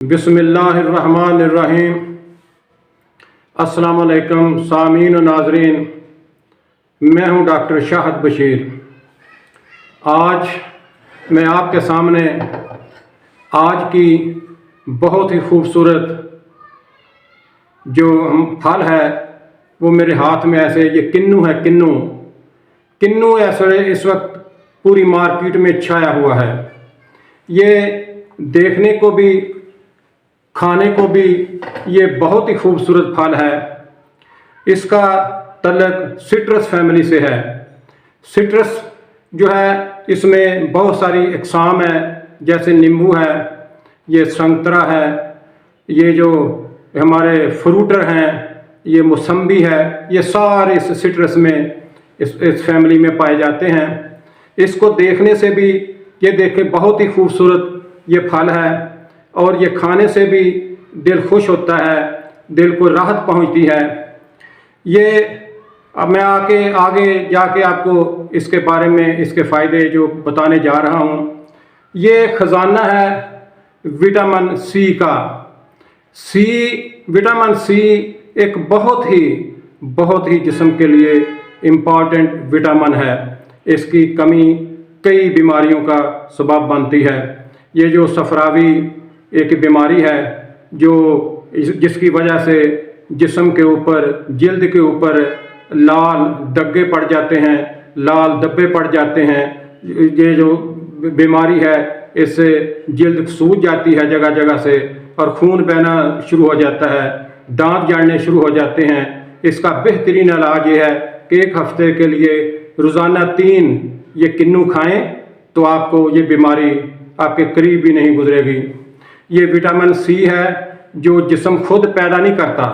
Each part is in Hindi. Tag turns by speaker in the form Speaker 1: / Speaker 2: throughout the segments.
Speaker 1: बिस्मिल्लाहिर्रहमानिर्रहीम। अस्सलाम वालेकुम सामीन और नाजरीन, मैं हूं डॉक्टर शाहद बशीर। आज मैं आपके सामने आज की बहुत ही खूबसूरत जो फल है वो मेरे हाथ में ऐसे ये किन्नू है। किन्नू ऐसे इस वक्त पूरी मार्केट में छाया हुआ है। ये देखने को भी खाने को भी ये बहुत ही खूबसूरत फल है। इसका तल्लुक सिट्रस फैमिली से है। सिट्रस जो है इसमें बहुत सारी अक़साम है, जैसे नींबू है, ये संतरा है, ये जो हमारे फ्रूटर हैं, ये मौसम्बी है, ये सारे इस सिट्रस में इस फैमिली में पाए जाते हैं। इसको देखने से भी ये देखें बहुत ही खूबसूरत ये फल है और ये खाने से भी दिल खुश होता है, दिल को राहत पहुंचती है। ये अब मैं आगे जाके आपको इसके बारे में इसके फ़ायदे जो बताने जा रहा हूँ। ये ख़जाना है विटामिन सी का। विटामिन सी एक बहुत ही जिस्म के लिए इम्पॉर्टेंट विटामिन है। इसकी कमी कई बीमारियों का सबब बनती है। ये जो सफरावी एक बीमारी है जो जिसकी वजह से जिस्म के ऊपर, जल्द के ऊपर लाल दग्गे पड़ जाते हैं, लाल धब्बे पड़ जाते हैं। ये जो बीमारी है इससे जल्द सूज जाती है जगह जगह से और खून बहना शुरू हो जाता है, दांत जड़ने शुरू हो जाते हैं। इसका बेहतरीन इलाज ये है कि एक हफ्ते के लिए रोज़ाना 3 ये किन्नू खाएं तो आपको ये बीमारी आपके करीब भी नहीं गुजरेगी। ये विटामिन सी है जो जिस्म खुद पैदा नहीं करता,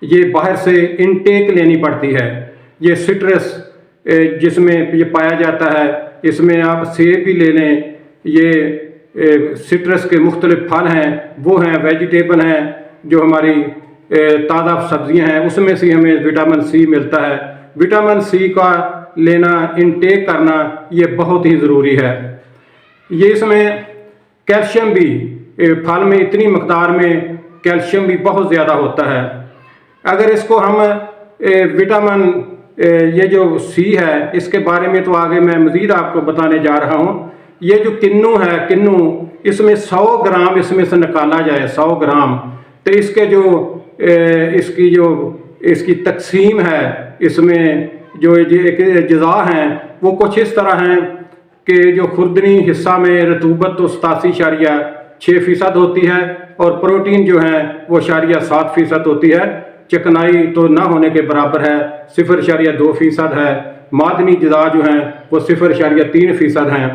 Speaker 1: ये बाहर से इनटेक लेनी पड़ती है। ये सिट्रस जिसमें ये पाया जाता है, इसमें आप सेब भी ले लें। ये सिट्रस के मुख्तलिफ फल हैं, वो हैं वेजिटेबल हैं, जो हमारी ताज़ा सब्जियां हैं, उसमें से हमें विटामिन सी मिलता है। विटामिन सी का लेना, इनटेक करना ये बहुत ही ज़रूरी है। ये इसमें कैल्शियम भी, फल में इतनी मकदार में कैल्शियम भी बहुत ज़्यादा होता है। अगर इसको हम विटामिन ये जो सी है इसके बारे में तो आगे मैं मज़ीद आपको बताने जा रहा हूँ। ये जो किन्नू है, इसमें 100 ग्राम इसमें से निकाला जाए, 100 ग्राम, तो इसके जो इसकी तकसीम है, इसमें जो एक अज़ा हैं वो कुछ इस तरह हैं कि जो खुर्दनी हिस्सा में रतूबत तो 87.6% होती है और प्रोटीन जो है वो 7% होती है। चिकनाई तो ना होने के बराबर है, 0.2% है। मादनी अज़ा जो हैं वो 0.3% हैं।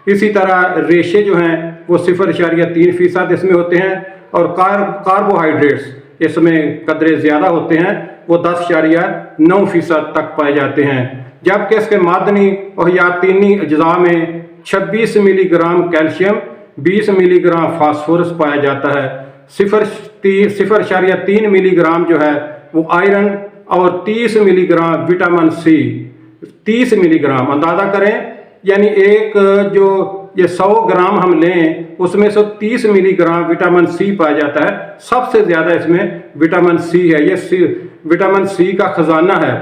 Speaker 1: इसी तरह रेशे जो हैं वो 0.3% इसमें होते हैं और कार्बोहाइड्रेट्स इसमें कदरे ज़्यादा होते हैं, वो 10.9% तक पाए जाते हैं। जबकि इसके मादनी और यातीनी अज़ा में 26 मिलीग्राम कैल्शियम, 20 मिलीग्राम फास्फोरस पाया जाता है। 0.3 मिलीग्राम जो है वो आयरन और 30 मिलीग्राम विटामिन सी। 30 मिलीग्राम अंदाज़ा करें, यानी एक जो ये 100 ग्राम हम लें उसमें से 30 मिलीग्राम विटामिन सी पाया जाता है। सबसे ज़्यादा इसमें विटामिन सी है। ये विटामिन सी का ख़जाना है।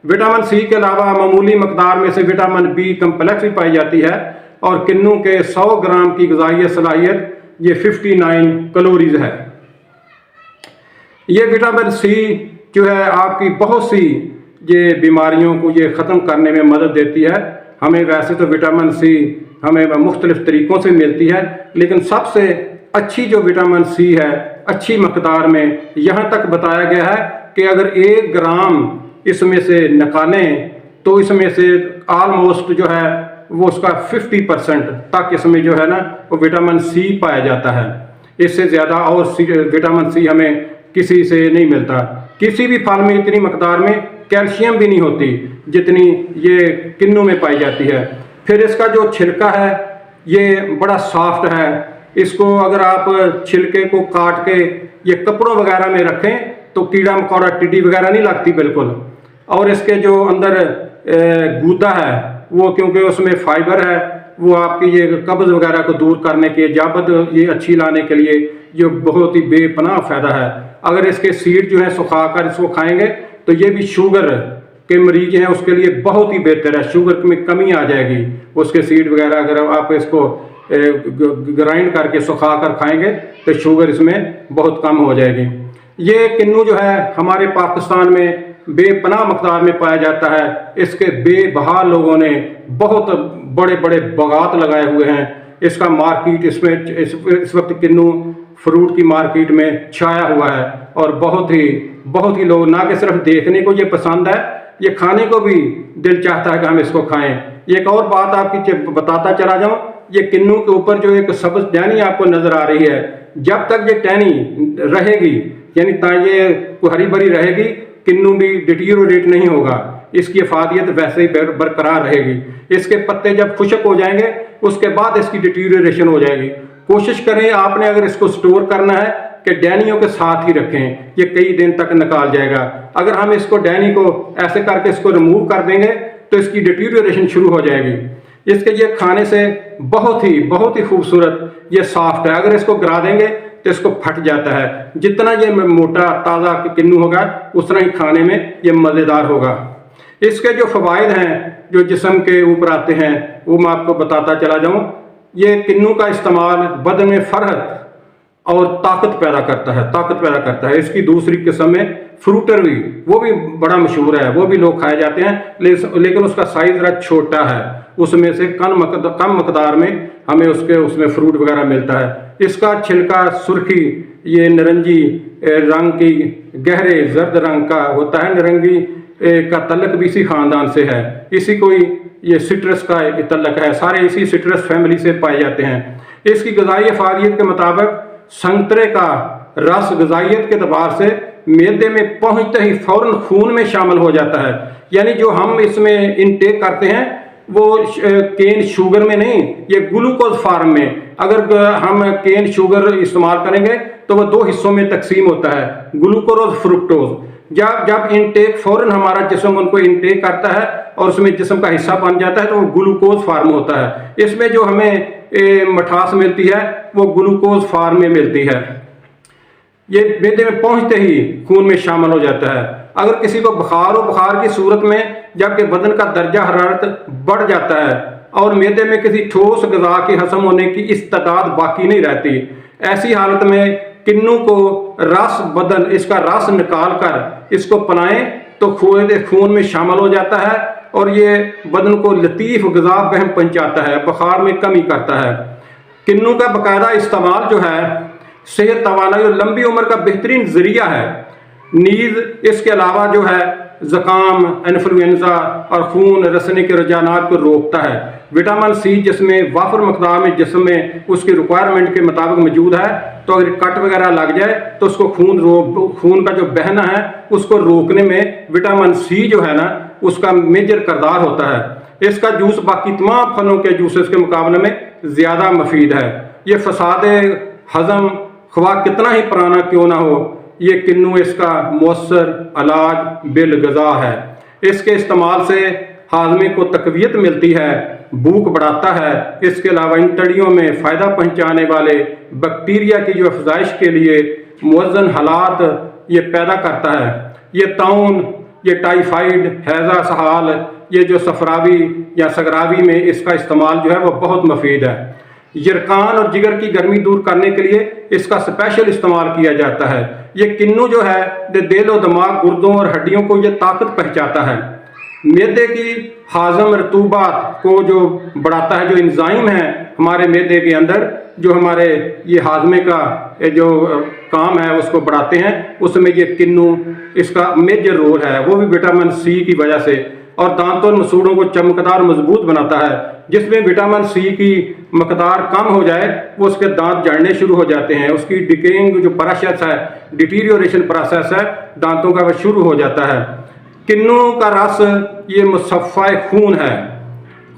Speaker 1: विटामिन सी के अलावा मामूली मकदार में से विटामिन बी कम्प्लेक्स भी पाई जाती है और किन्नू के 100 ग्राम की ग़िज़ाई सलाहियत ये 59 कैलोरीज है। ये विटामिन सी जो है आपकी बहुत सी ये बीमारियों को ये ख़त्म करने में मदद देती है। हमें वैसे तो विटामिन सी हमें मुख्तलिफ़ तरीक़ों से मिलती है, लेकिन सबसे अच्छी जो विटामिन सी है अच्छी मकदार में यहाँ तक बताया गया है कि अगर 1 ग्राम इसमें से निकालें तो इसमें से आलमोस्ट जो है वो उसका 50% तक इसमें जो है ना वो विटामिन सी पाया जाता है। इससे ज़्यादा और विटामिन सी हमें किसी से नहीं मिलता। किसी भी फल में इतनी मकदार में कैल्शियम भी नहीं होती जितनी ये किन्नू में पाई जाती है। फिर इसका जो छिलका है ये बड़ा सॉफ्ट है। इसको अगर आप छिलके को काट के ये कपड़ों वगैरह में रखें तो कीड़ा मकोड़ा टिड्डी वगैरह नहीं लगती बिल्कुल। और इसके जो अंदर गूदा है वो, क्योंकि उसमें फाइबर है, वो आपकी ये कब्ज़ वगैरह को दूर करने के, जाबत ये अच्छी लाने के लिए जो बहुत ही बेपनाह फ़ायदा है। अगर इसके सीड जो है सुखाकर इसको खाएंगे तो ये भी शुगर के मरीज हैं उसके लिए बहुत ही बेहतर है, शुगर में कमी आ जाएगी। उसके सीड वगैरह अगर आप इसको ग्राइंड करके सुखा कर खाएंगे तो शुगर इसमें बहुत कम हो जाएगी। ये किन्नू जो है हमारे पाकिस्तान में बेपनाह मकदार में पाया जाता है। इसके बेबहा लोगों ने बहुत बड़े बड़े बागात लगाए हुए हैं। इसका मार्केट इसमें इस वक्त किन्नू फ्रूट की मार्केट में छाया हुआ है और बहुत ही लोग ना कि सिर्फ देखने को ये पसंद है, ये खाने को भी दिल चाहता है कि हम इसको खाएं। एक और बात आपकी बताता चला जाऊं, ये किन्नू के ऊपर जो एक सब्ज टहनी आपको नजर आ रही है, जब तक ये टहनी रहेगी यानी ये हरी भरी रहेगी, किन्नू भी डिटीरियोरेट नहीं होगा, इसकी अफादियत वैसे ही बरकरार रहेगी। इसके पत्ते जब खुश्क हो जाएंगे उसके बाद इसकी डिटीरियोरेशन हो जाएगी। कोशिश करें आपने अगर इसको स्टोर करना है कि डैनियों के साथ ही रखें, ये कई दिन तक निकाल जाएगा। अगर हम इसको डैनी को ऐसे करके इसको रिमूव कर देंगे तो इसकी डिटीरियोरेशन शुरू हो जाएगी। इसके ये खाने से बहुत ही खूबसूरत ये सॉफ्ट है। अगर इसको गिरा देंगे तो इसको फट जाता है। जितना ये मोटा ताज़ा किन्नू होगा उतना ही खाने में ये मज़ेदार होगा। इसके जो फ़वाइद हैं जो जिस्म के ऊपर आते हैं वो मैं आपको बताता चला जाऊँ। ये किन्नू का इस्तेमाल बदन में फरहत और ताकत पैदा करता है। इसकी दूसरी किस्म है फ्रूटर भी, वो भी बड़ा मशहूर है, वो भी लोग खाए जाते हैं, लेकिन उसका साइज ज़रा छोटा है। उसमें से कम मकदार में हमें उसमें फ्रूट वगैरह मिलता है। इसका छिलका सुर्खी ये नारंगी रंग की गहरे जर्द रंग का होता है। नारंगी का तल्लक भी इसी ख़ानदान से है, इसी कोई ये सिट्रस का तल्लक है, सारे इसी सिट्रस फैमिली से पाए जाते हैं। इसकी ग़िज़ाई अफादियत के मुताबिक संतरे का रस ग़िज़ाइयत के अतबार से मैदे में पहुंचते ही फौरन खून में शामिल हो जाता है। यानी जो हम इसमें इनटेक करते हैं वो केन शुगर में नहीं, ये ग्लूकोज फार्म में। अगर हम केन शुगर इस्तेमाल करेंगे तो वह दो हिस्सों में तकसीम होता है, ग्लूकोज फ्रुक्टोज। जब इनटेक फौरन हमारा जिस्म उनको इनटेक करता है और उसमें जिस्म का हिस्सा बन जाता है तो वो ग्लूकोज फार्म होता है। इसमें जो हमें मिठास मिलती है वो ग्लूकोज फार्म में मिलती है। ये मैदे में पहुंचते ही खून में शामिल हो जाता है। अगर किसी को बुखार की सूरत में जबकि बदन का दर्जा हरारत बढ़ जाता है और मैदे में किसी ठोस ग़िज़ा के हज़म होने की इस्तेदाद बाकी नहीं रहती, ऐसी हालत में किन्नू को इसका रस निकाल कर इसको पिलाएं तो खून में शामिल हो जाता है और ये बदन को लतीफ़ ग़िज़ा बहम पहुँचाता है, बुखार में कमी करता है। किन्नू का बाकायदा इस्तेमाल जो है सेहत, तवानाई और लंबी उम्र का बेहतरीन ज़रिया है। नीज़ इसके अलावा जो है ज़ुकाम, इन्फ्लुएंज़ा और खून रसने के रुझानात को रोकता है। विटामिन सी जिसमें वाफर मकदार में जिस्म में उसकी रिक्वायरमेंट के मुताबिक मौजूद है, तो अगर कट वगैरह लग जाए तो उसको खून का जो बहना है उसको रोकने में विटामिन सी जो है ना उसका मेजर किरदार होता है। इसका जूस बाकी तमाम फलों के जूसेस के मुकाबले में ज़्यादा मुफीद है। ये फसाद हज़म ख्वाह कितना ही पुराना क्यों ना हो, ये किन्नू इसका मौसर इलाज बिल ग़िज़ा है। इसके इस्तेमाल से हाज़मे को तक़वियत मिलती है, भूख बढ़ाता है। इसके अलावा इन तड़ियों में फ़ायदा पहुँचाने वाले बैक्टीरिया की जो अफजाइश के लिए मुअज़्ज़न हालात ये पैदा करता है। ये ताउन, ये टाइफाइड, हैज़ा सहाल, ये जो सफरावी या सगरावी में इसका इस्तेमाल जो है वो बहुत मुफीद है। यरकान और जिगर की गर्मी दूर करने के लिए इसका स्पेशल इस्तेमाल किया जाता है। ये किन्नू जो है दिल और दिमाग, गुर्दों और हड्डियों को ये ताकत पहुँचाता है। मैदे की हाज़म रतूबात को जो बढ़ाता है, जो इंजाइम है हमारे मैदे के अंदर जो हमारे ये हाज़मे का जो काम है उसको बढ़ाते हैं, उसमें ये किन्नू इसका मेजर रोल है, वो भी विटामिन सी की वजह से। और दांतों और मसूड़ों को चमकदार मजबूत बनाता है। जिसमें विटामिन सी की मकदार कम हो जाए वो उसके दांत जड़ने शुरू हो जाते हैं, उसकी डिकेइंग जो प्रोसेस है, डिटीरियोरेशन प्रोसेस है दांतों का, वह शुरू हो जाता है। किन्नू का रस ये मुसफ़ा खून है,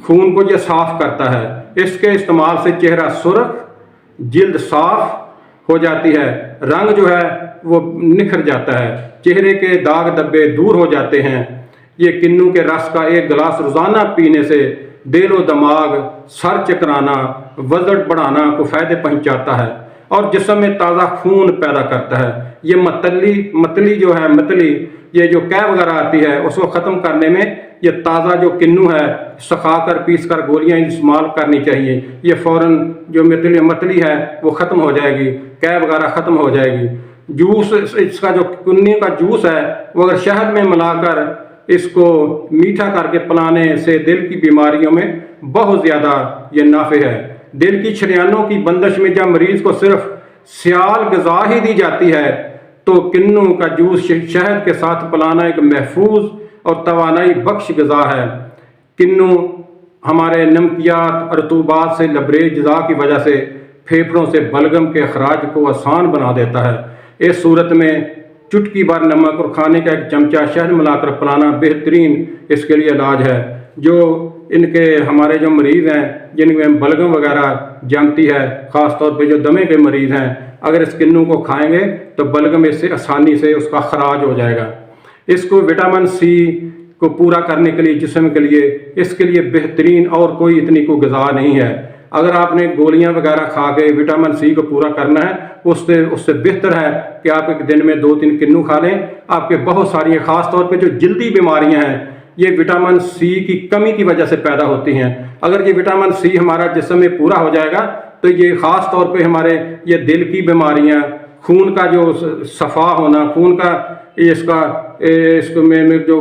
Speaker 1: खून को ये साफ करता है। इसके इस्तेमाल से चेहरा सुर्ख, जिल्द साफ हो जाती है, रंग जो है वो निखर जाता है, चेहरे के दाग धब्बे दूर हो जाते हैं। ये किन्नू के रस का एक गिलास रोज़ाना पीने से दिल और दिमाग, सर चकराना, वजन बढ़ाना को फ़ायदे पहुँचाता है। और जिस्म में ताज़ा खून पैदा करता है। ये मतली जो है, मतली ये जो कै वगैरह आती है उसको ख़त्म करने में ये ताज़ा जो किन्नू है सुखा कर पीस कर गोलियाँ इस्तेमाल करनी चाहिए। ये फ़ौरन जो मतली है वो ख़त्म हो जाएगी, कै वगैरह ख़त्म हो जाएगी। जूस इसका जो किन्नू का जूस है वो अगर शहद में मिलाकर इसको मीठा करके पिलाने से दिल की बीमारियों में बहुत ज़्यादा ये नाफे है। दिल की शरियानों की बंदिश में जब मरीज़ को सिर्फ सियाल ग़िज़ा ही दी जाती है तो किन्नू का जूस शहद के साथ पिलाना एक महफूज और तवानाई बख्श ग़िज़ा है। किन्नू हमारे नमकियात और रतूबात से लबरेज ग़िज़ा की वजह से फेफड़ों से बलगम के अखराज को आसान बना देता है। इस सूरत में चुटकी भर नमक और खाने का एक चमचा शहद मिलाकर पिलाना बेहतरीन इसके लिए इलाज है। जो इनके हमारे जो मरीज़ हैं जिनमें बलगम वगैरह जमती है, ख़ास तौर पे जो दमे के मरीज़ हैं, अगर इस किन्नू को खाएंगे तो बलगम इससे आसानी से उसका खराज हो जाएगा। इसको विटामिन सी को पूरा करने के लिए जिस्म के लिए इसके लिए बेहतरीन और कोई इतनी कोई ग़िज़ा नहीं है। अगर आपने गोलियां वगैरह खा के विटामिन सी को पूरा करना है उससे बेहतर है कि आप एक दिन में 2-3 किन्नू खा लें। आपके बहुत सारी ख़ास तौर पे जो जल्दी बीमारियां हैं ये विटामिन सी की कमी की वजह से पैदा होती हैं। अगर ये विटामिन सी हमारा जिस्म में पूरा हो जाएगा तो ये ख़ास तौर पे हमारे ये दिल की बीमारियां, खून का जो सफ़ा होना, खून का इसको में जो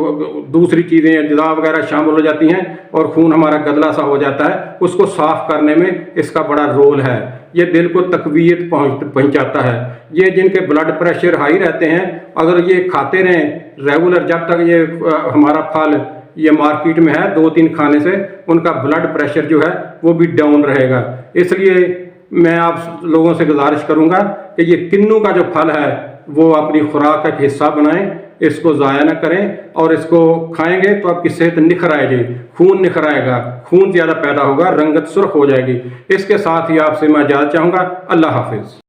Speaker 1: दूसरी चीज़ें अज़्ज़ा वगैरह शामिल हो जाती हैं और खून हमारा गदला सा हो जाता है, उसको साफ़ करने में इसका बड़ा रोल है। ये दिल को तक़वियत पहुँचाता है। ये जिनके ब्लड प्रेशर हाई रहते हैं अगर ये खाते रहें रेगुलर, जब तक ये हमारा फल ये मार्केट में है 2-3 खाने से उनका ब्लड प्रेशर जो है वो भी डाउन रहेगा। इसलिए मैं आप लोगों से गुजारिश करूंगा कि ये किन्नू का जो फल है वो अपनी खुराक का एक हिस्सा बनाएं, इसको ज़ाया न करें और इसको खाएंगे तो आपकी सेहत निखर आएगी, खून निखर आएगा, खून ज़्यादा पैदा होगा, रंगत सुर्ख हो जाएगी। इसके साथ ही आपसे मैं इजाज़त चाहूँगा। अल्लाह हाफिज़।